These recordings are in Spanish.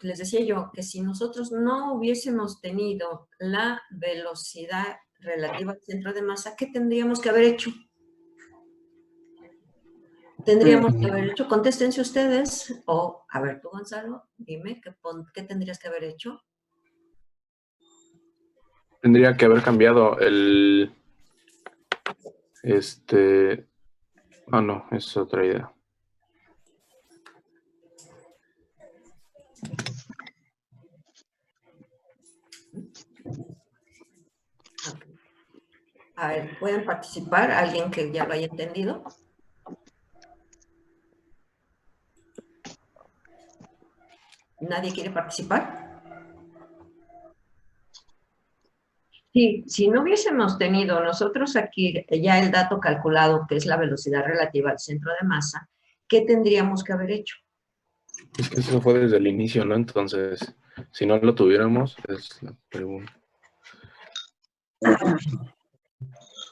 les decía yo, que si nosotros no hubiésemos tenido la velocidad relativa al centro de masa, ¿qué tendríamos que haber hecho? Tendríamos que haber hecho, contéstense ustedes, o a ver tú, Gonzalo, dime, ¿qué tendrías que haber hecho? Tendría que haber cambiado el... no, es otra idea. A ver, ¿pueden participar? ¿Alguien que ya lo haya entendido? ¿Nadie quiere participar? Sí, si no hubiésemos tenido nosotros aquí ya el dato calculado, que es la velocidad relativa al centro de masa, ¿qué tendríamos que haber hecho? Es que eso fue desde el inicio, ¿no? Entonces, si no lo tuviéramos, es la pregunta.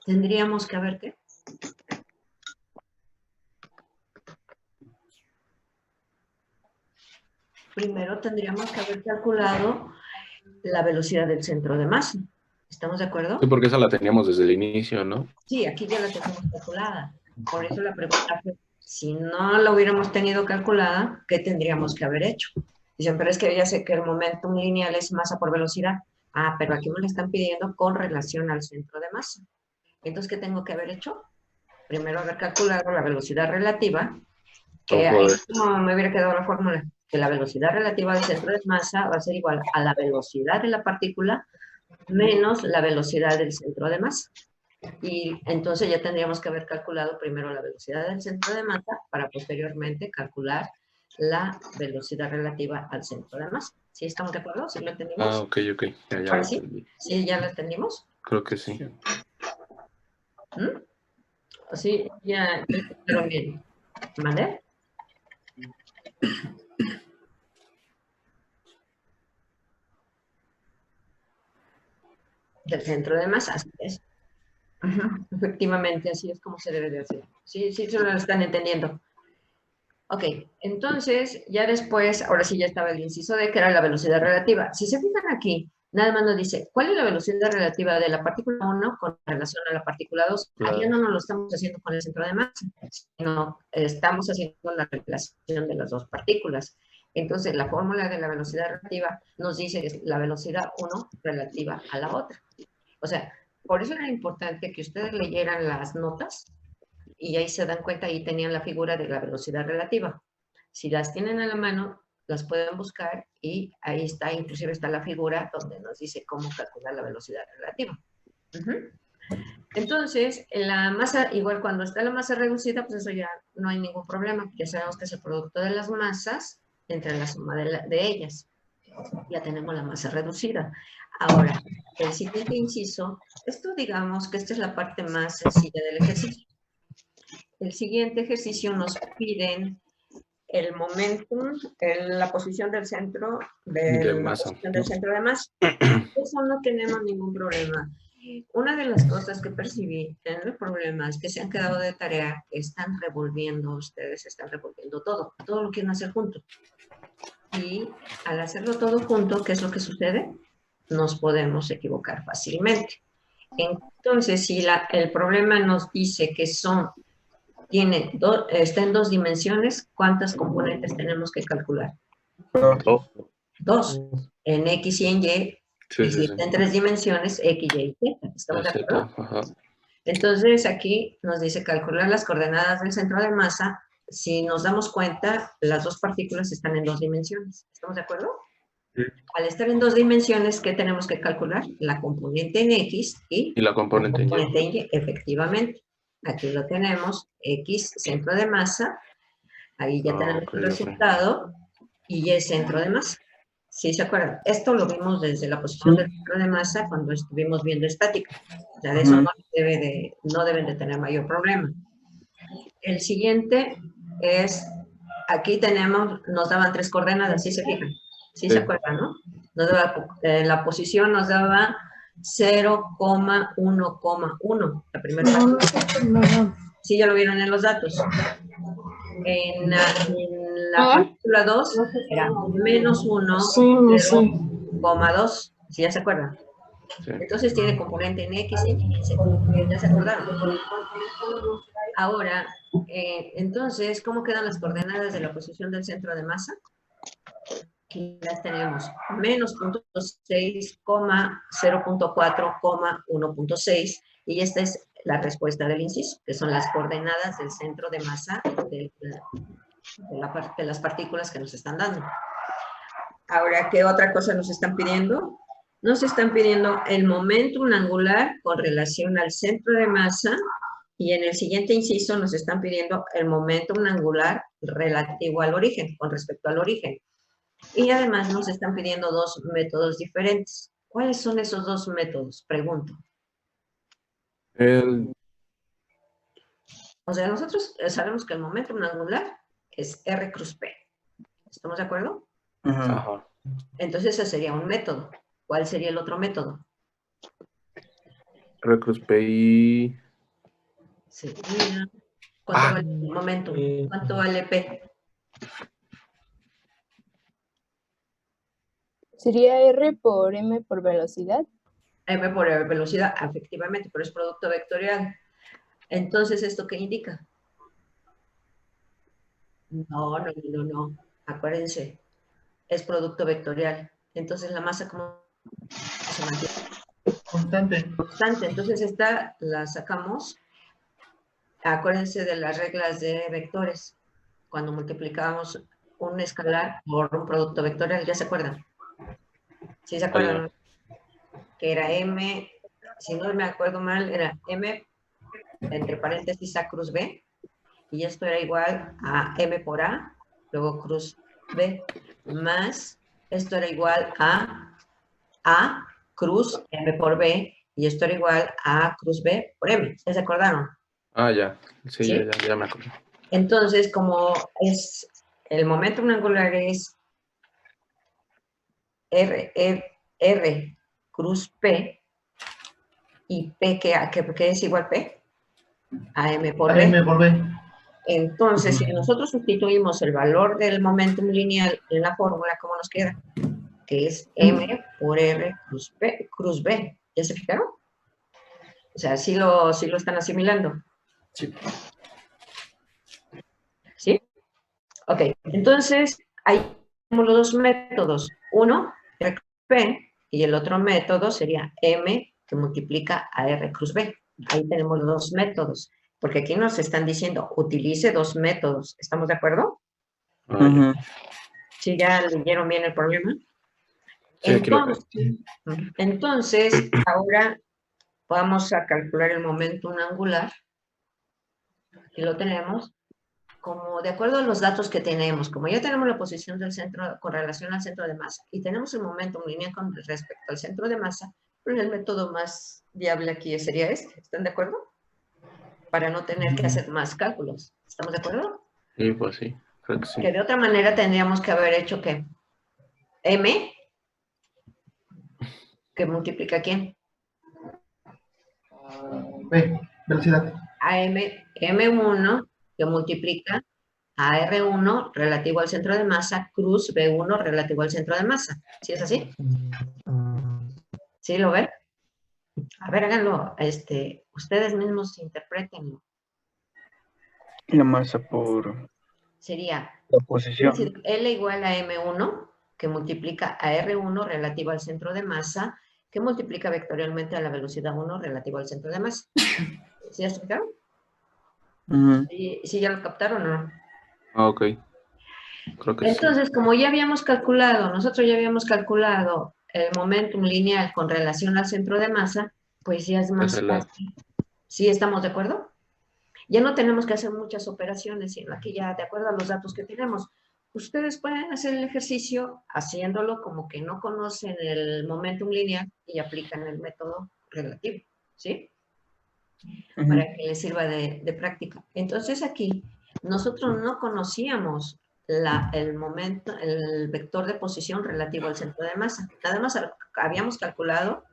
¿Tendríamos que haber qué? Primero tendríamos que haber calculado la velocidad del centro de masa. ¿Estamos de acuerdo? Sí, porque esa la teníamos desde el inicio, ¿no? Sí, aquí ya la tenemos calculada. Por eso la pregunta fue, si no la hubiéramos tenido calculada, ¿qué tendríamos que haber hecho? Dicen, pero es que ya sé que el momentum lineal es masa por velocidad. Ah, pero aquí me lo están pidiendo con relación al centro de masa. Entonces, ¿qué tengo que haber hecho? Primero haber calculado la velocidad relativa, que ahí no me hubiera quedado la fórmula, que la velocidad relativa al centro de masa va a ser igual a la velocidad de la partícula menos la velocidad del centro de masa. Y entonces ya tendríamos que haber calculado primero la velocidad del centro de masa para posteriormente calcular la velocidad relativa al centro de masa. ¿Sí estamos de acuerdo? ¿Sí lo entendimos? Ah, ok. Ya lo entendí. ¿Sí ya lo entendimos? Creo que sí. Sí, ya entendieron bien. ¿Vale? Del centro de masa, así es. Efectivamente, así es como se debe de hacer. Sí, se lo están entendiendo. Ok, entonces, ya después, ahora sí ya estaba el inciso D, que era la velocidad relativa. Si se fijan aquí, nada más nos dice, ¿cuál es la velocidad relativa de la partícula 1 con relación a la partícula 2? Claro. Aquí no nos lo estamos haciendo con el centro de masa, sino estamos haciendo la relación de las dos partículas. Entonces, la fórmula de la velocidad relativa nos dice que es la velocidad 1 relativa a la otra. O sea, por eso era importante que ustedes leyeran las notas y ahí se dan cuenta, ahí tenían la figura de la velocidad relativa. Si las tienen a la mano, las pueden buscar y ahí está, inclusive está la figura donde nos dice cómo calcular la velocidad relativa. Entonces, la masa, igual cuando está la masa reducida, pues eso ya no hay ningún problema, ya sabemos que es el producto de las masas entre la suma de ellas. Ya tenemos la masa reducida. Ahora, el siguiente inciso, esto digamos que esta es la parte más sencilla del ejercicio. El siguiente ejercicio nos piden el momentum, la posición del centro de masa. Eso no tenemos ningún problema. Una de las cosas que percibí en el problema es que se han quedado de tarea, están revolviendo, ustedes están revolviendo todo lo quieren hacer junto. Y al hacerlo todo junto, ¿qué es lo que sucede? Nos podemos equivocar fácilmente. Entonces, si el problema nos dice que está en 2 dimensiones, ¿cuántas componentes tenemos que calcular? 2. En X y en Y. Y si está en 3 dimensiones, X, Y y Z. ¿Estamos de acuerdo? Entonces, aquí nos dice calcular las coordenadas del centro de masa. Si nos damos cuenta, las dos partículas están en 2 dimensiones. ¿Estamos de acuerdo? Sí. Al estar en 2 dimensiones, ¿qué tenemos que calcular? La componente en X y la componente en Y. Efectivamente. Aquí lo tenemos, X, centro de masa, ahí ya tenemos el resultado, y Y, centro de masa. ¿Sí se acuerdan? Esto lo vimos desde la posición del centro de masa cuando estuvimos viendo estática. O sea, de eso no deben de tener mayor problema. El siguiente es, aquí nos daban 3 coordenadas, ¿sí se fijan? ¿Sí se acuerdan, no? La posición nos daba 0,1,1, la primera parte. Sí, ya lo vieron en los datos. En la partícula 2 era menos 1, 0,2, si ya se acuerdan. Sí. Entonces tiene componente en X y en Y, ya se acordaron. Ahora, entonces, ¿cómo quedan las coordenadas de la posición del centro de masa? Aquí las tenemos, menos 0.6, 0.4, 1.6, y esta es la respuesta del inciso, que son las coordenadas del centro de masa de las partículas que nos están dando. Ahora, ¿qué otra cosa nos están pidiendo? Nos están pidiendo el momentum angular con relación al centro de masa, y en el siguiente inciso nos están pidiendo el momentum angular relativo al origen, con respecto al origen. Y además nos están pidiendo dos métodos diferentes. ¿Cuáles son esos dos métodos? Pregunto. O sea, nosotros sabemos que el momentum angular es R cruz P. ¿Estamos de acuerdo? Ajá. Entonces ese sería un método. ¿Cuál sería el otro método? R cruz P y... Sí. ¿Cuánto vale el momentum? ¿Cuánto vale P? ¿Sería R por M por velocidad? M por velocidad, efectivamente, pero es producto vectorial. Entonces, ¿esto qué indica? No. Acuérdense, es producto vectorial. Entonces, la masa, ¿cómo se mantiene? Constante. Entonces, esta la sacamos. Acuérdense de las reglas de vectores. Cuando multiplicábamos un escalar por un producto vectorial, ¿ya se acuerdan? ¿Sí se acuerdan? Que era M, si no me acuerdo mal, era M entre paréntesis A cruz B, y esto era igual a M por A, luego cruz B, más esto era igual a A cruz M por B, y esto era igual a A cruz B por M. ¿Ya se acordaron? Ah, ya. Sí, ¿sí? Ya me acuerdo. Entonces, como es el momentum angular es R cruz P, y P, ¿qué es igual P? AM por B. AM por B. Entonces, si nosotros sustituimos el valor del momentum lineal en la fórmula, ¿cómo nos queda? Que es M por R cruz B. ¿Ya se fijaron? O sea, sí lo están asimilando. Sí. ¿Sí? Ok, entonces, ahí tenemos los dos métodos. Uno, R cruz P, y el otro método sería M que multiplica a R cruz B. Ahí tenemos los dos métodos. Porque aquí nos están diciendo, utilice dos métodos. ¿Estamos de acuerdo? ¿Sí ya leyeron bien el problema? Sí, entonces, ahora vamos a calcular el momentum angular. Aquí lo tenemos. Como de acuerdo a los datos que tenemos, como ya tenemos la posición del centro con relación al centro de masa y tenemos el momentum lineal con respecto al centro de masa, pues el método más viable aquí sería este. ¿Están de acuerdo? Para no tener que hacer más cálculos. ¿Estamos de acuerdo? Sí, pues sí. Creo que sí. Que de otra manera tendríamos que haber hecho ¿qué? M, que multiplica ¿quién? B, velocidad. A M1, que multiplica a R1 relativo al centro de masa, cruz B1 relativo al centro de masa. ¿Sí es así? ¿Sí lo ven? A ver, háganlo. Ustedes mismos interpretenlo. La masa por Sería la posición. L igual a M1, que multiplica a R1 relativo al centro de masa, que multiplica vectorialmente a la velocidad 1 relativo al centro de masa. ¿Sí ya explicaron? ¿Sí ya lo captaron o no? Ah, ok. Creo que entonces, como ya habíamos calculado, nosotros ya habíamos calculado el momentum lineal con relación al centro de masa, pues ya es más fácil. ¿Sí estamos de acuerdo? Ya no tenemos que hacer muchas operaciones, sino aquí ya de acuerdo a los datos que tenemos. Ustedes pueden hacer el ejercicio haciéndolo como que no conocen el momentum lineal y aplican el método relativo, ¿sí? Para que les sirva de práctica. Entonces aquí nosotros no conocíamos el vector de posición relativo al centro de masa. Nada más habíamos calculado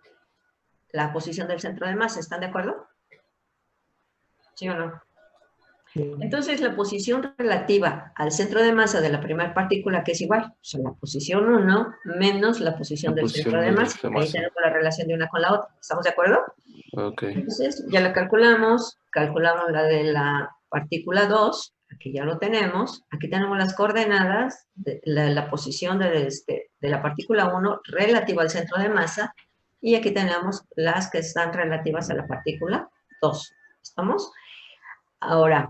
la posición del centro de masa. ¿Están de acuerdo? ¿Sí o no? Entonces, la posición relativa al centro de masa de la primera partícula, que es igual, o sea, la posición 1 menos la posición del centro de masa. Ahí tenemos la relación de una con la otra. ¿Estamos de acuerdo? Ok. Entonces, ya la calculamos la de la partícula 2, aquí ya lo tenemos. Aquí tenemos las coordenadas de la posición de la partícula 1 relativa al centro de masa, y aquí tenemos las que están relativas a la partícula 2. ¿Estamos? Ahora,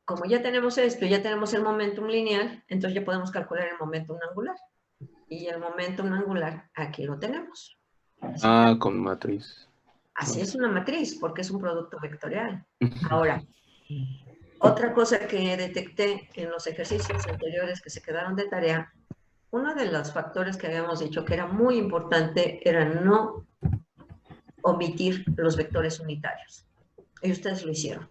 como ya tenemos esto, ya tenemos el momentum lineal, entonces ya podemos calcular el momentum angular. Y el momentum angular, aquí lo tenemos. Con matriz. Así es una matriz, porque es un producto vectorial. Ahora, otra cosa que detecté en los ejercicios anteriores que se quedaron de tarea, uno de los factores que habíamos dicho que era muy importante era no omitir los vectores unitarios. Y ustedes lo hicieron.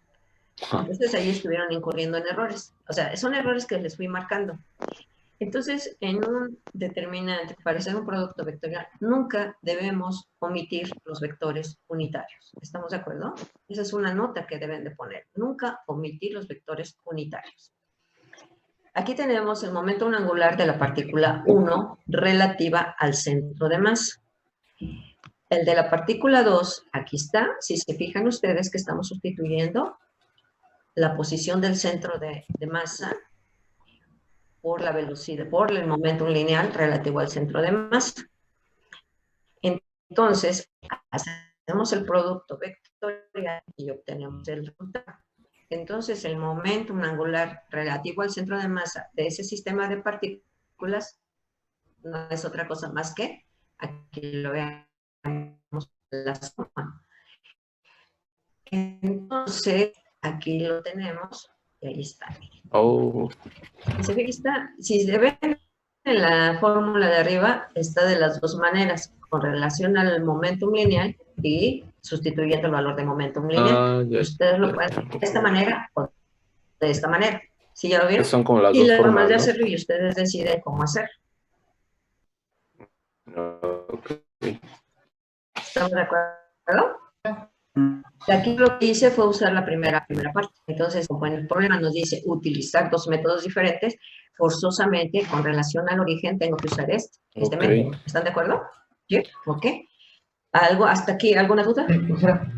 Entonces ahí estuvieron incurriendo en errores. O sea, son errores que les fui marcando. Entonces, en un determinante, para hacer un producto vectorial, nunca debemos omitir los vectores unitarios. ¿Estamos de acuerdo? Esa es una nota que deben de poner. Nunca omitir los vectores unitarios. Aquí tenemos el momento angular de la partícula 1 relativa al centro de masa. El de la partícula 2, aquí está. Si se fijan ustedes que estamos sustituyendo la posición del centro de masa por la velocidad, por el momento lineal relativo al centro de masa. Entonces, hacemos el producto vectorial y obtenemos el resultado. Entonces, el momento angular relativo al centro de masa de ese sistema de partículas no es otra cosa más que, aquí lo veamos, la suma. Entonces, aquí lo tenemos, y ahí está. Si se ve en la fórmula de arriba, está de las dos maneras, con relación al momentum lineal y sustituyendo el valor de momentum lineal. Ustedes lo pueden de esta manera o de esta manera. ¿Sí ya lo vieron? Son como las y dos las formas, formas de ¿no? hacerlo, y ustedes deciden cómo hacerlo. Okay. ¿Estamos de acuerdo? Aquí lo que hice fue usar la primera parte. Entonces, como en el problema nos dice utilizar dos métodos diferentes, forzosamente, con relación al origen, tengo que usar este método. ¿Están de acuerdo? ¿Sí? ¿Ok? ¿Algo hasta aquí? ¿Alguna duda? Sí, profesora.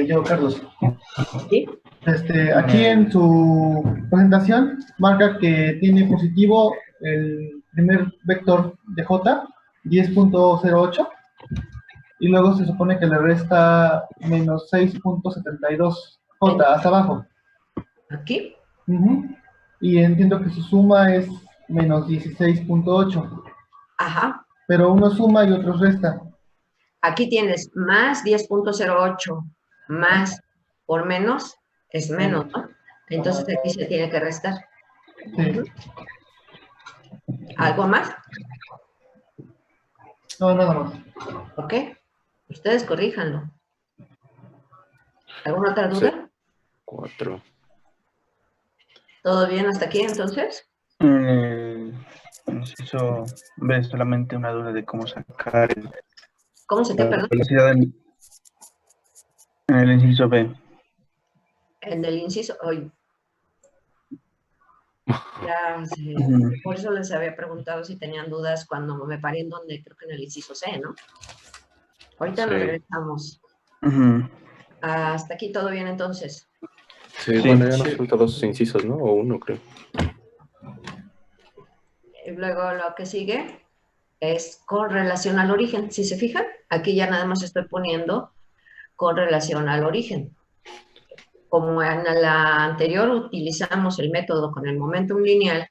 Yo, Carlos. ¿Sí? Aquí en su presentación marca que tiene positivo el primer vector de J, 10.08, y luego se supone que le resta menos 6.72 J hasta abajo. ¿Aquí? Y entiendo que su suma es menos 16.8. Ajá. Pero uno suma y otro resta. Aquí tienes más 10.08 más por menos es menos, ¿no? Entonces aquí se tiene que restar. Sí. ¿Algo más? No, nada más. ¿Ok? Ustedes corríjanlo. ¿Alguna otra duda? 4. ¿Todo bien hasta aquí entonces? Inciso B, solamente una duda de cómo sacar ¿Cómo se te perdón? velocidad en el inciso B. En el inciso, hoy. Ya, por eso les había preguntado si tenían dudas cuando me paré en donde, creo que en el inciso C, ¿no? Ahorita nos regresamos. Hasta aquí todo bien entonces. Sí, bueno, ya nos faltan dos incisos, ¿no? O uno, creo. Y luego lo que sigue es con relación al origen. Si se fijan, aquí ya nada más estoy poniendo con relación al origen. Como en la anterior utilizamos el método con el momentum lineal,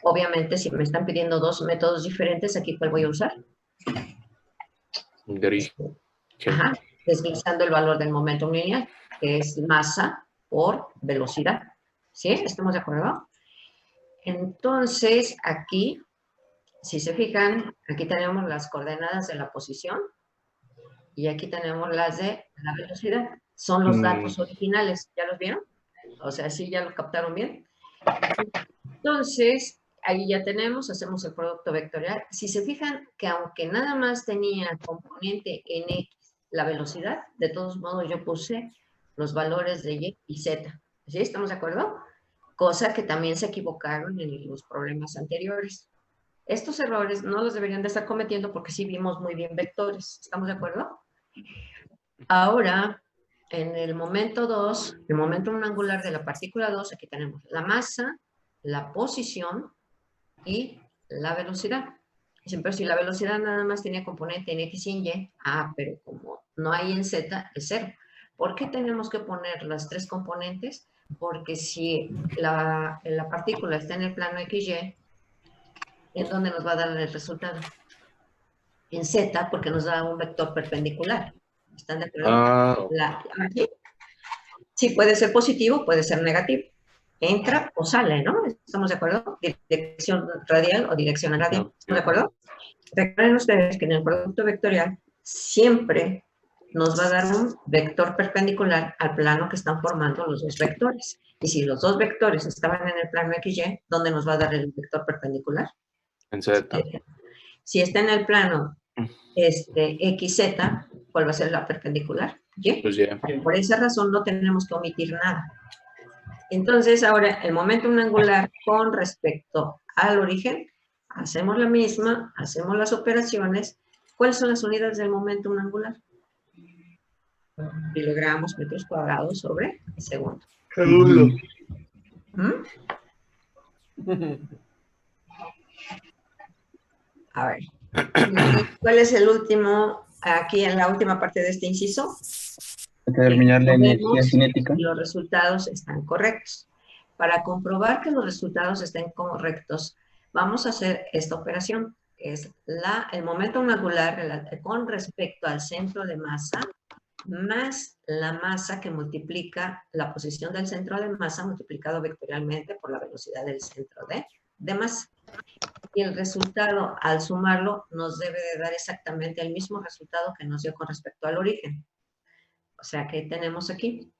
obviamente si me están pidiendo dos métodos diferentes, aquí ¿cuál voy a usar? De origen. Ajá, desglosando el valor del momentum lineal, que es masa por velocidad. ¿Sí? ¿Estamos de acuerdo? Entonces, aquí, si se fijan, aquí tenemos las coordenadas de la posición y aquí tenemos las de la velocidad. Son los datos originales. ¿Ya los vieron? O sea, ¿sí ya lo captaron bien? Entonces, ahí ya tenemos, hacemos el producto vectorial. Si se fijan que aunque nada más tenía componente en X la velocidad, de todos modos yo puse los valores de Y y Z. ¿Sí? ¿Estamos de acuerdo? Cosa que también se equivocaron en los problemas anteriores. Estos errores no los deberían de estar cometiendo porque sí vimos muy bien vectores. ¿Estamos de acuerdo? Ahora, en el momento 2, el momento angular de la partícula 2, aquí tenemos la masa, la posición y la velocidad. Pero si la velocidad nada más tenía componente en X y en Y, pero como no hay en Z, es 0. ¿Por qué tenemos que poner las tres componentes? Porque si la partícula está en el plano XY, ¿en dónde nos va a dar el resultado? En Z, porque nos da un vector perpendicular. ¿Están de acuerdo? Aquí, sí, puede ser positivo, puede ser negativo. Entra o sale, ¿no? ¿Estamos de acuerdo? Dirección radial o dirección radial. ¿Estamos de acuerdo? Recuerden ustedes que en el producto vectorial siempre nos va a dar un vector perpendicular al plano que están formando los dos vectores. Y si los dos vectores estaban en el plano XY, ¿dónde nos va a dar el vector perpendicular? En Z. Si está en el plano XZ, ¿cuál va a ser la perpendicular? Y. Pues ya. Por esa razón no tenemos que omitir nada. Entonces, ahora, el momento angular con respecto al origen, hacemos la misma, hacemos las operaciones. ¿Cuáles son las unidades del momento angular? Kilogramos, metros cuadrados sobre segundo. ¿Mm? A ver. ¿Cuál es el último, aquí en la última parte de este inciso? Determinar la energía cinética. Los resultados están correctos. Para comprobar que los resultados estén correctos, vamos a hacer esta operación. Es el momento angular con respecto al centro de masa más la masa que multiplica la posición del centro de masa multiplicado vectorialmente por la velocidad del centro de masa. Y el resultado, al sumarlo, nos debe de dar exactamente el mismo resultado que nos dio con respecto al origen. O sea, que tenemos aquí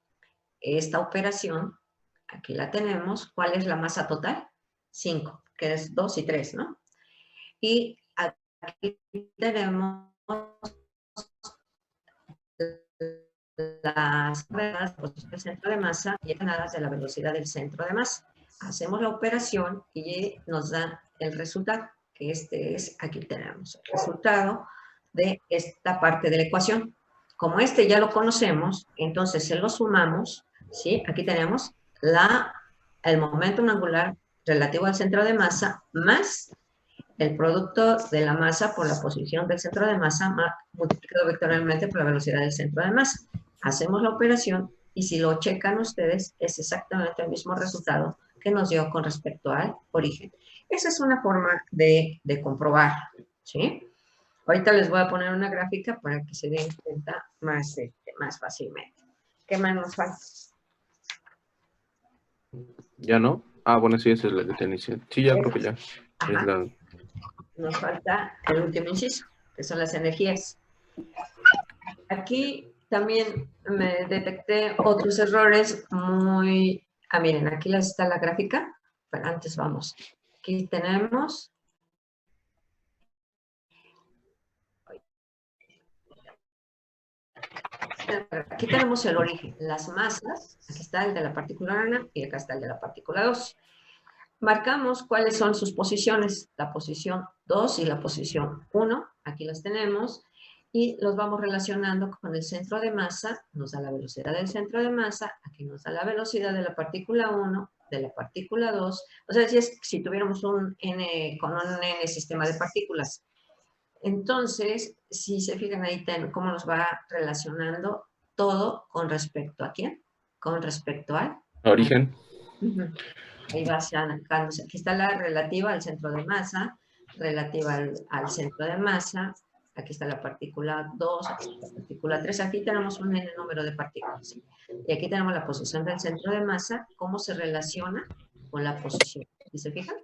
esta operación, aquí la tenemos. ¿Cuál es la masa total? 5, que es 2 y 3, ¿no? Y aquí tenemos las posiciones del centro de masa y ganadas de la velocidad del centro de masa. Hacemos la operación y nos da el resultado, que aquí tenemos el resultado de esta parte de la ecuación. Como ya lo conocemos, entonces se lo sumamos, ¿sí? Aquí tenemos el momento angular relativo al centro de masa más el producto de la masa por la posición del centro de masa multiplicado vectorialmente por la velocidad del centro de masa. Hacemos la operación y si lo checan ustedes, es exactamente el mismo resultado que nos dio con respecto al origen. Esa es una forma de comprobar, ¿sí? Ahorita les voy a poner una gráfica para que se den cuenta más fácilmente. ¿Qué más nos falta? ¿Ya no? Bueno, sí, esa es la que te inicia. Sí, ya creo que ya. Nos falta el último inciso, que son las energías. Aquí también me detecté otros errores muy... miren, aquí está la gráfica, pero antes vamos. Aquí tenemos... Aquí tenemos el origen, las masas. Aquí está el de la partícula 1 y acá está el de la partícula 2. Marcamos cuáles son sus posiciones, la posición 2 y la posición 1, aquí las tenemos, y los vamos relacionando con el centro de masa, nos da la velocidad del centro de masa, aquí nos da la velocidad de la partícula 1, de la partícula 2, o sea, si tuviéramos un N con un N sistema de partículas. Entonces, si se fijan ahí, cómo nos va relacionando todo con respecto a ¿quién? Con respecto al origen. Ahí va sacándose. Aquí está la relativa al centro de masa, relativa al centro de masa. Aquí está la partícula 2, aquí está la partícula 3. Aquí tenemos un n número de partículas. ¿Sí? Y aquí tenemos la posición del centro de masa, cómo se relaciona con la posición. ¿Y se fijan?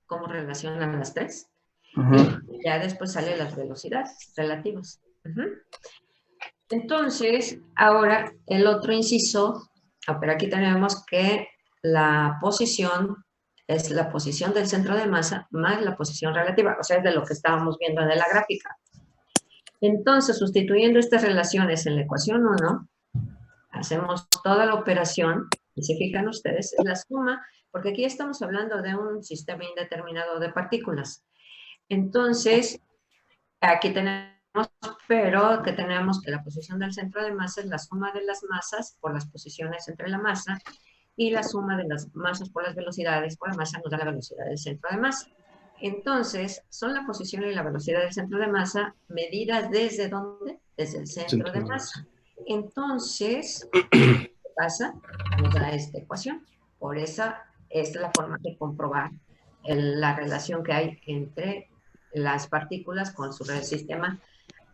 ¿Cómo relacionan las tres? Y ya después salen las velocidades relativas. Entonces, ahora el otro inciso, pero aquí tenemos que la posición es la posición del centro de masa más la posición relativa, o sea, es de lo que estábamos viendo de la gráfica. Entonces, sustituyendo estas relaciones en la ecuación 1, hacemos toda la operación, y se fijan ustedes, es la suma, porque aquí estamos hablando de un sistema indeterminado de partículas. Entonces, aquí tenemos, pero que tenemos que la posición del centro de masa es la suma de las masas por las posiciones entre la masa, y la suma de las masas por las velocidades por la masa nos da la velocidad del centro de masa. Entonces, son la posición y la velocidad del centro de masa medidas ¿desde dónde? Desde el centro de masa. Entonces, ¿qué pasa? Nos da esta ecuación. Por esa, esta es la forma de comprobar la relación que hay entre las partículas con su sistema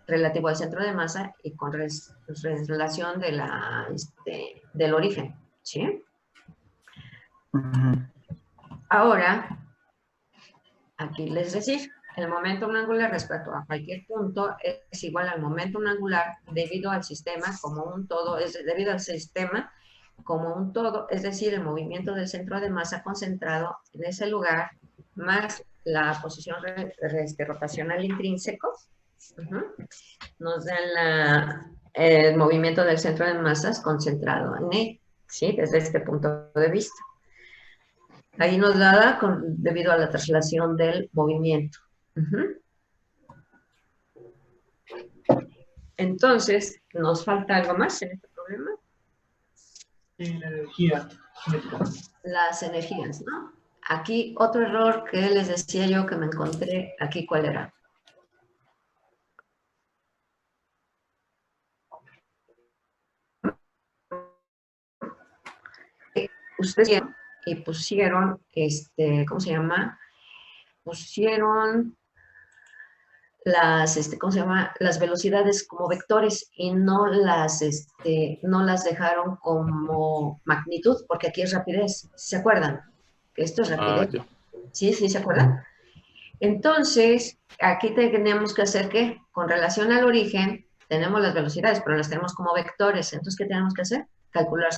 relativo al centro de masa y con relación de del origen. ¿Sí? Ahora, aquí les decir, el momento angular respecto a cualquier punto es igual al momento angular debido al sistema como un todo, debido al sistema como un todo, es decir, el movimiento del centro de masa concentrado en ese lugar más la posición rotacional intrínseco, nos dan el movimiento del centro de masas concentrado en E, ¿sí? Desde este punto de vista. Ahí nos da debido a la traslación del movimiento. Entonces, ¿nos falta algo más en este problema? La energía. Las energías, ¿no? Aquí otro error que les decía yo que me encontré, aquí, ¿cuál era? Ustedes y pusieron, ¿cómo se llama? Pusieron las, ¿cómo se llama? Las velocidades como vectores y no las dejaron como magnitud, porque aquí es rapidez. ¿Se acuerdan? Que esto es rapidez. Sí, ¿se acuerdan? Entonces, aquí tenemos que hacer ¿qué? Con relación al origen, tenemos las velocidades, pero las tenemos como vectores. Entonces, ¿qué tenemos que hacer? Calcular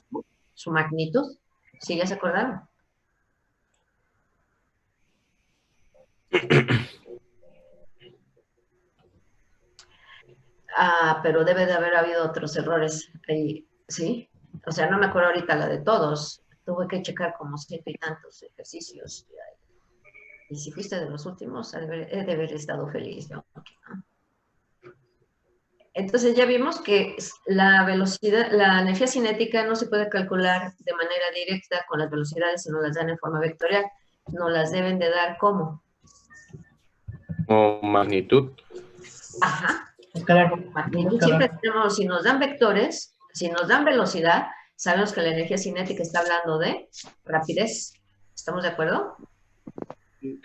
su magnitud. ¿Sí, ya se acordaron? Pero debe de haber habido otros errores ahí, ¿sí? O sea, no me acuerdo ahorita la de todos. Tuve que checar como 100 y tantos ejercicios. Y si fuiste de los últimos, he de haber estado feliz, ¿no? Entonces ya vimos que la velocidad, la energía cinética no se puede calcular de manera directa con las velocidades si no las dan en forma vectorial. No las deben de dar ¿cómo? O magnitud. Ajá. Claro. Magnitud siempre tenemos, si nos dan vectores, si nos dan velocidad, sabemos que la energía cinética está hablando de rapidez. ¿Estamos de acuerdo? Sí.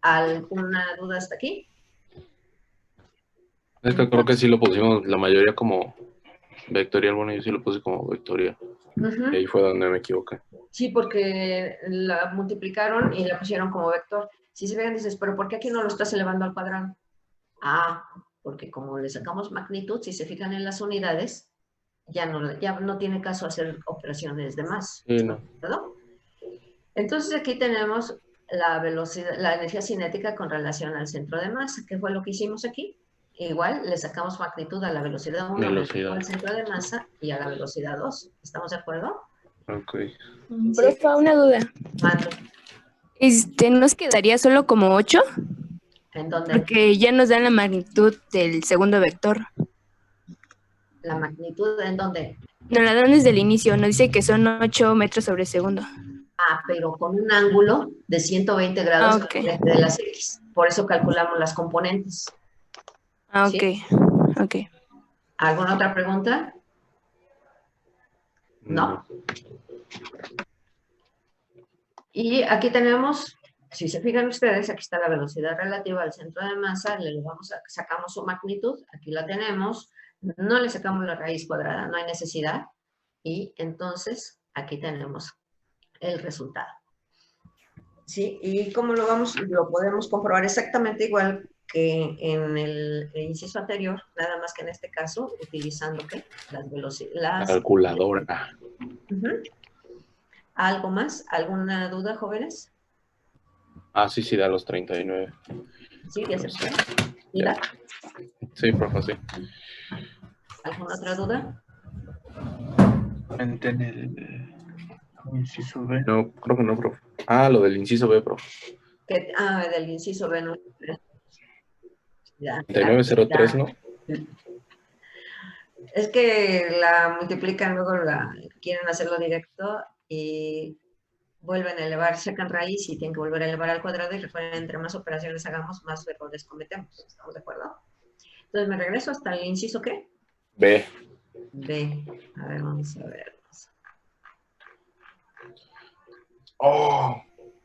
¿Alguna duda hasta aquí? Es que creo que sí lo pusimos la mayoría como vectorial. Bueno, yo sí lo puse como vectorial. Y ahí fue donde me equivoqué. Sí, porque la multiplicaron y la pusieron como vector. Si se ven, dices, pero ¿por qué aquí no lo estás elevando al cuadrado? Porque como le sacamos magnitud, si se fijan en las unidades, ya no tiene caso hacer operaciones de más. Sí, no. ¿Verdad? Entonces aquí tenemos la velocidad, la energía cinética con relación al centro de masa. ¿Qué fue lo que hicimos aquí? Igual le sacamos magnitud a la velocidad 1 al centro de masa y a la velocidad 2. ¿Estamos de acuerdo? Ok. Profe, una duda. Mando. ¿Nos quedaría solo como 8? ¿En dónde? Porque ya nos dan la magnitud del segundo vector. ¿La magnitud en dónde? Nos la dan desde el inicio. Nos dice que son 8 metros sobre segundo. Pero con un ángulo de 120 grados de las X. Por eso calculamos las componentes. Ok. ¿Sí? Ok. ¿Alguna otra pregunta? ¿No? Y aquí tenemos, si se fijan ustedes, aquí está la velocidad relativa al centro de masa, sacamos su magnitud, aquí la tenemos, no le sacamos la raíz cuadrada, no hay necesidad, y entonces aquí tenemos el resultado. ¿Sí? ¿Y cómo lo podemos comprobar? Exactamente igual que en el inciso anterior, nada más que en este caso, utilizando ¿qué? Las velocidades. Calculadora. ¿Algo más? ¿Alguna duda, jóvenes? Sí, da los 39. Sí, ya se fue. ¿Mira? Sí, profe, sí. ¿Alguna otra duda? En el inciso B. No, creo que no, profe. Ah, lo del inciso B, profe. Del inciso B, no. Ya, 3903, ¿no? Es que la multiplican, luego quieren hacerlo directo y vuelven a elevar, sacan raíz y tienen que volver a elevar al cuadrado y recuerden, entre más operaciones hagamos, más errores cometemos. ¿Estamos de acuerdo? Entonces me regreso hasta el inciso ¿qué? B. B. A ver, vamos a ver. Oh.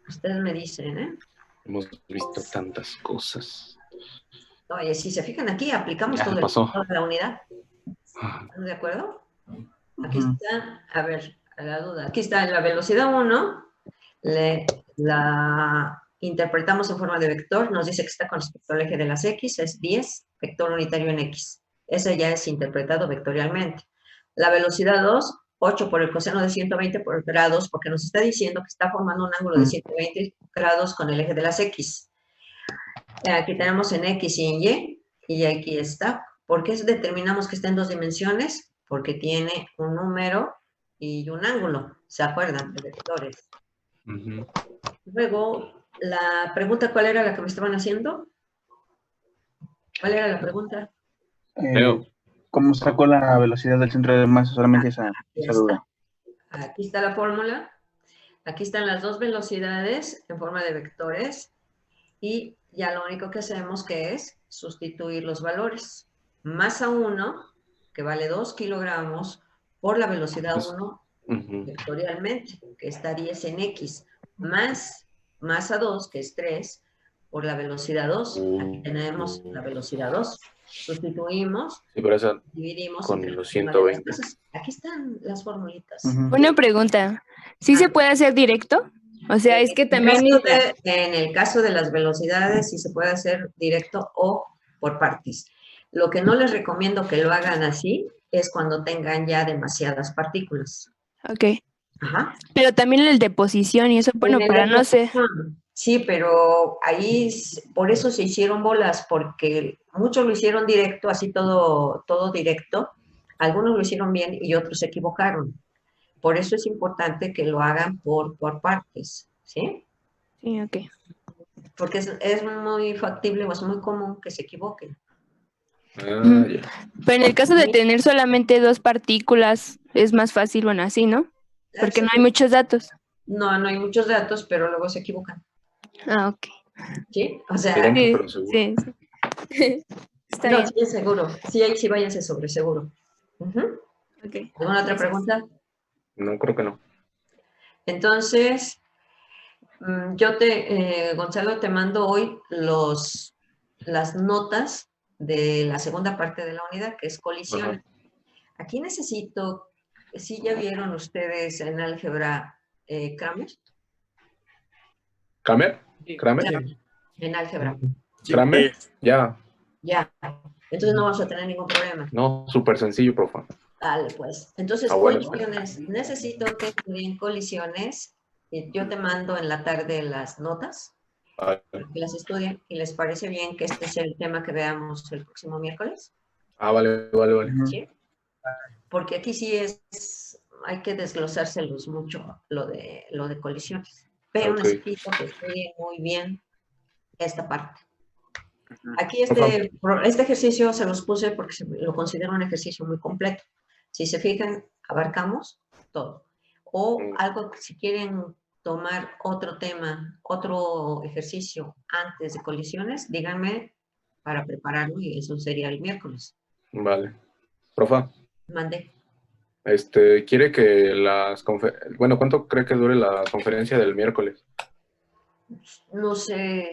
Ustedes me dicen, ¿eh? Hemos visto tantas cosas. Oye, si se fijan aquí, aplicamos Ya todo pasó. la unidad. ¿Estamos de acuerdo? Aquí está, a ver, a la duda. Aquí está la velocidad 1. La interpretamos en forma de vector. Nos dice que está con respecto al eje de las X. Es 10, vector unitario en X. Ese ya es interpretado vectorialmente. La velocidad 2, 8 por el coseno de 120 por grados, porque nos está diciendo que está formando un ángulo de 120 grados con el eje de las X. Aquí tenemos en X y en Y aquí está. ¿Por qué determinamos que está en 2 dimensiones? Porque tiene un número y un ángulo. ¿Se acuerdan? De vectores. Luego, la pregunta, ¿cuál era la que me estaban haciendo? ¿Cuál era la pregunta? ¿Cómo sacó la velocidad del centro de masa? Solamente esa duda. Aquí está la fórmula. Aquí están las dos velocidades en forma de vectores. Y ya lo único que hacemos que es sustituir los valores. Masa 1, que vale 2 kilogramos, por la velocidad 1 vectorialmente, que está 10 en X, más masa 2, que es 3, por la velocidad 2. Aquí tenemos la velocidad 2. Sustituimos, sí, pero esa dividimos con entre los 120. Aquí están las formulitas. Una pregunta. ¿Sí se puede hacer directo? O sea, es que también... En el caso de las velocidades, sí se puede hacer directo o por partes. Lo que no les recomiendo que lo hagan así es cuando tengan ya demasiadas partículas. Ok. Ajá. Pero también el de posición y eso, bueno, para no sé. Sí, pero ahí, por eso se hicieron bolas, porque muchos lo hicieron directo, así todo directo. Algunos lo hicieron bien y otros se equivocaron. Por eso es importante que lo hagan por partes, ¿sí? Sí, ok. Porque es muy factible o es muy común que se equivoquen. Pero en el caso de tener solamente 2 partículas, es más fácil, bueno, así, ¿no? Porque no hay muchos datos. No hay muchos datos, pero luego se equivocan. Ah, ok. ¿Sí? O sea, sí. Está bien. Sí, es seguro. Sí, ahí sí váyanse sobre seguro. Okay. ¿Alguna otra pregunta? No, creo que no. Entonces, Gonzalo, te mando hoy las notas de la segunda parte de la unidad, que es colisión. Aquí necesito, ¿sí ya vieron ustedes en álgebra Kramer? ¿Kramer? ¿Kramer? En álgebra. ¿Kramer? Ya. Ya. Entonces no vamos a tener ningún problema. No, súper sencillo, profe. Dale, pues. Entonces, colisiones. Necesito que estudien colisiones. Yo te mando en la tarde las notas. Para que las estudien. ¿Y les parece bien que este sea el tema que veamos el próximo miércoles? Vale. ¿Sí? Porque aquí sí hay que desglosárselos mucho lo de colisiones. Pero necesito que estudien muy bien esta parte. Aquí este ejercicio se los puse porque lo considero un ejercicio muy completo. Si se fijan, abarcamos todo. O algo, si quieren tomar otro tema, otro ejercicio antes de colisiones, díganme para prepararlo y eso sería el miércoles. Vale. Profa. Mande. ¿Quiere que ¿cuánto cree que dure la conferencia del miércoles? No sé,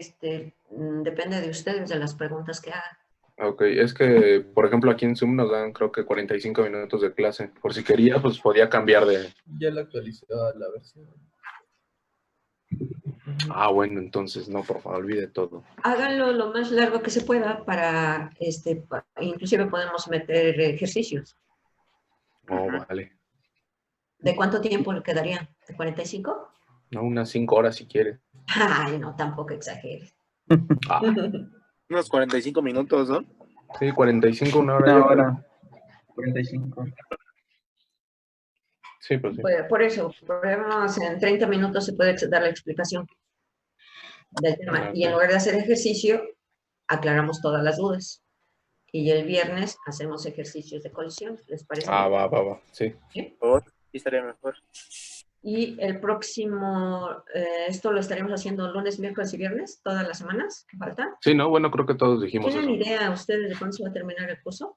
depende de ustedes, de las preguntas que hagan. Ok, es que, por ejemplo, aquí en Zoom nos dan creo que 45 minutos de clase. Por si quería, pues podía cambiar de... Ya la actualizó la versión. Bueno, entonces no, por favor, olvide todo. Háganlo lo más largo que se pueda para, inclusive podemos meter ejercicios. Vale. ¿De cuánto tiempo le quedaría? ¿De 45? No, unas 5 horas si quiere. Ay, no, tampoco exageres. Unos 45 minutos, ¿no? Sí, 45, una hora. 45. Sí, pues sí. Por eso, podemos, en 30 minutos se puede dar la explicación del tema. Y en lugar de hacer ejercicio, aclaramos todas las dudas. Y el viernes hacemos ejercicios de colisión, ¿les parece? Va, sí. ¿Sí? Sí, estaría mejor. Y el próximo, esto lo estaremos haciendo lunes, miércoles y viernes, todas las semanas que faltan. Sí, no, bueno, creo que todos dijimos eso. ¿Tienen idea ustedes de cuándo se va a terminar el curso?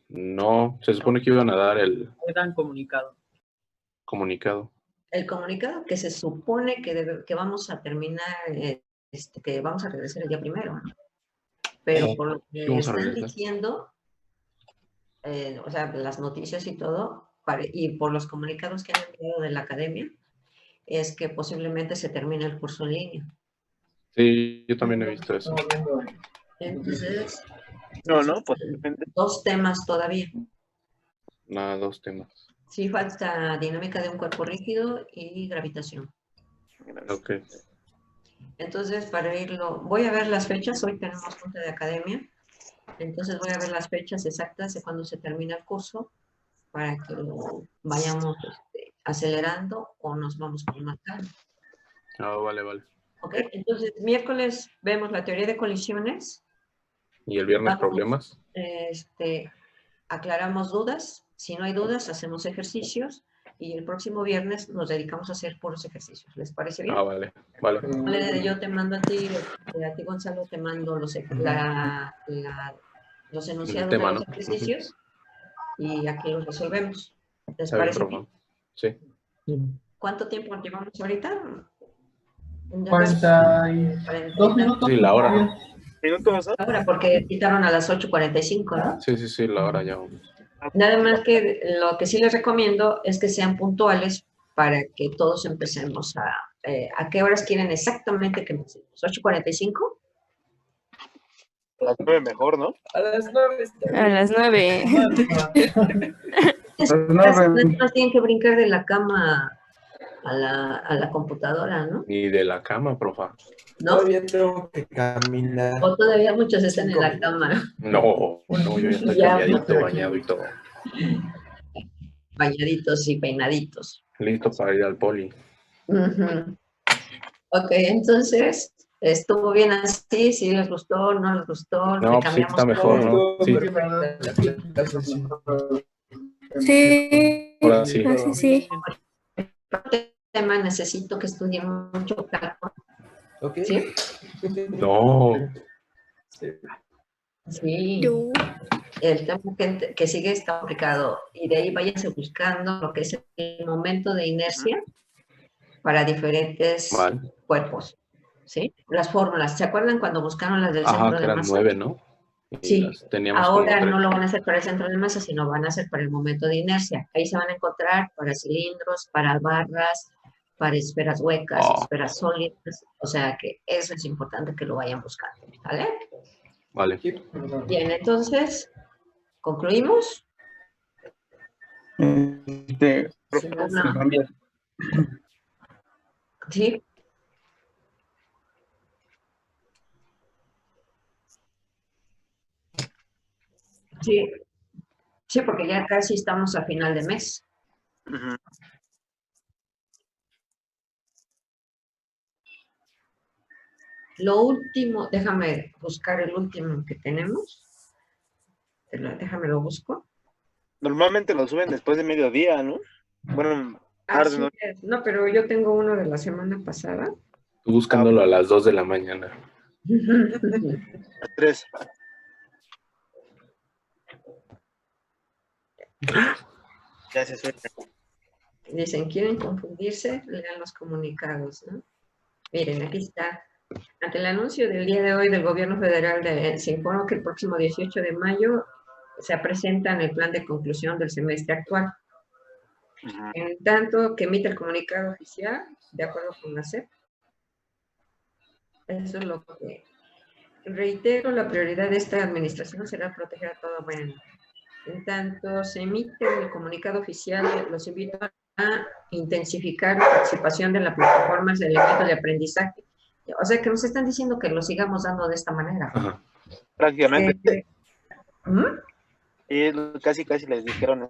No, se supone que iban a dar el... Dan comunicado. Comunicado. El comunicado que se supone que vamos a terminar, que vamos a regresar el día 1, ¿no? Pero por lo que están diciendo, o sea, las noticias y todo, y por los comunicados que han enviado de la academia, es que posiblemente se termine el curso en línea. Sí, yo también he visto eso. Entonces, pues 2 temas todavía. Nada, 2 temas. Sí, falta dinámica de un cuerpo rígido y gravitación. Ok. Entonces, para irlo, voy a ver las fechas, hoy tenemos junta de academia, entonces voy a ver las fechas exactas de cuando se termina el curso, para que lo vayamos acelerando o nos vamos con más calma. Vale. Ok, entonces miércoles vemos la teoría de colisiones. ¿Y el viernes problemas? Aclaramos dudas, si no hay dudas hacemos ejercicios y el próximo viernes nos dedicamos a hacer puros ejercicios. ¿Les parece bien? Vale. Yo te mando a ti Gonzalo, te mando los enunciados de los ejercicios. Y aquí los resolvemos. ¿Les parece bien? Sí. ¿Cuánto tiempo llevamos ahorita? 42 minutos. Sí, la hora. Ahora, porque quitaron a las 8:45, ¿no? Sí, la hora ya. Nada más que lo que sí les recomiendo es que sean puntuales para que todos empecemos ¿a qué horas quieren exactamente que empecemos? ¿8:45? A las 9 mejor, ¿no? A las 9. A las 9. No tienen que brincar de la cama a la computadora, ¿no? Ni de la cama, profa. ¿No? Todavía tengo que caminar. O todavía muchos están en la cama. No, yo ya estoy cambiadito, bañado y todo. Bañaditos y peinaditos. Listo para ir al poli. Ok, entonces, ¿estuvo bien así? ¿Sí les gustó? ¿No les gustó? No, sí está mejor, ¿no? Sí. Sí. Ahora sí. Sí. Este tema necesito que estudien mucho cálculo. Okay. ¿Sí? No. Sí. El tema que sigue está complicado. Y de ahí váyanse buscando lo que es el momento de inercia para diferentes cuerpos. ¿Sí? Las fórmulas. ¿Se acuerdan cuando buscaron las del centro de masa? 9, ¿no? Y sí. Ahora no lo van a hacer para el centro de masa, sino van a hacer para el momento de inercia. Ahí se van a encontrar para cilindros, para barras, para esferas huecas, esferas sólidas. O sea que eso es importante que lo vayan buscando. ¿Vale? Vale. Bien, entonces, ¿concluimos? Sí. Sí, porque ya casi estamos a final de mes. Lo último, déjame buscar el último que tenemos. Déjame lo busco. Normalmente lo suben después de mediodía, ¿no? Bueno, tarde, ¿no? No, pero yo tengo uno de la semana pasada. Tú buscándolo a las 2 de la mañana. A 3. Ya se suelta. Dicen, ¿quieren confundirse? Lean los comunicados, ¿no? Miren, aquí está. Ante el anuncio del día de hoy del Gobierno Federal, se informa que el próximo 18 de mayo se presenta en el plan de conclusión del semestre actual. En tanto que emite el comunicado oficial, de acuerdo con la SEP. Eso es lo que... Reitero, la prioridad de esta administración será proteger a todo bueno. En tanto se emite el comunicado oficial, los invito a intensificar la participación de las plataformas de elementos de aprendizaje. O sea, que nos están diciendo que lo sigamos dando de esta manera. Prácticamente. Y casi les dijeron.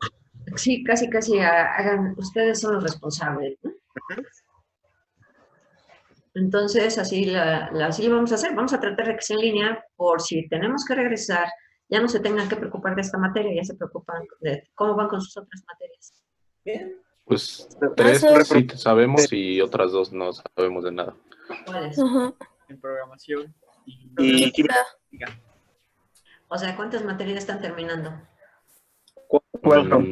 Sí, casi hagan, ustedes son los responsables, ¿no? Entonces, así así lo vamos a hacer. Vamos a tratar de que sea en línea por si tenemos que regresar, ya no se tengan que preocupar de esta materia, ya se preocupan de cómo van con sus otras materias. Bien. Pues 3 sí sabemos y otras 2 no sabemos de nada. ¿Cuáles? En programación Y O sea, ¿cuántas materias están terminando? 4.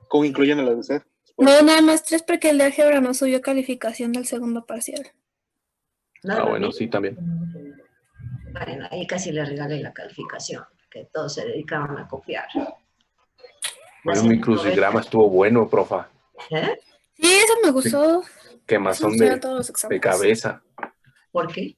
¿Cómo incluyendo la de usted? No, nada más 3 porque el de álgebra no subió calificación del segundo parcial. Bueno, sí, también. Bueno, ahí casi le regalé la calificación, que todos se dedicaban a copiar. Bueno, mi crucigrama estuvo bueno, profa. ¿Eh? Sí, eso me gustó. Quemazón de cabeza. ¿Por qué?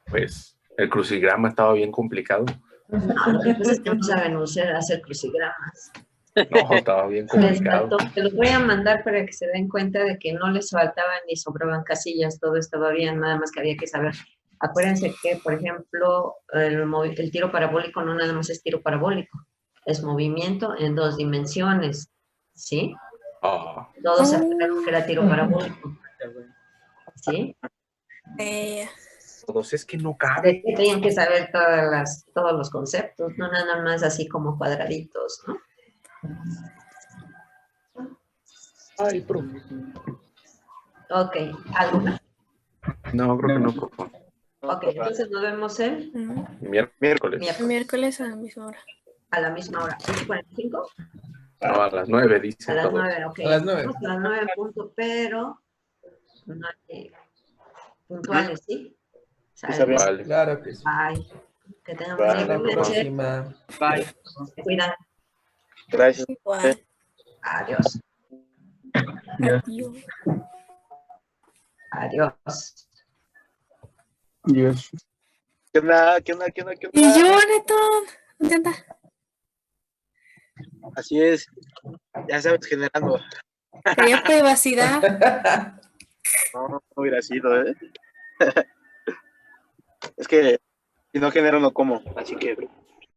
Pues el crucigrama estaba bien complicado. No, lo que pasa es que no saben hacer crucigramas. No, estaba bien complicado. Te los voy a mandar para que se den cuenta de que no les faltaban ni sobraban casillas, todo estaba bien, nada más que había que saber. Acuérdense que, por ejemplo, el tiro parabólico no nada más es tiro parabólico, es movimiento en 2 dimensiones, ¿sí? Todos sabemos que era tiro parabólico, ¿sí? Todos es que no cabe. Tenían que saber todos los conceptos, no nada más así como cuadraditos, ¿no? Ay, profe. Ok, ¿algo más? No, creo que no, por favor. Ok, entonces nos vemos el miércoles. Miércoles a la misma hora. A la misma hora. ¿8:45? No, a las 9, dice. A las todo. 9, ok. A las 9. A las 9 punto, pero no hay puntuales, ¿sí? Vale. Claro que sí. Bye. Que tengan Hasta la buena noche. próxima. Bye. Se cuidan. Gracias. Igual. Adiós. Adiós. Adiós. Dios. ¿Qué onda? Y yo, Neto, ¿dónde anda? Así es. Ya sabes, generando. Quería privacidad. No hubiera sido, ¿eh? Es que si no genero no como, así que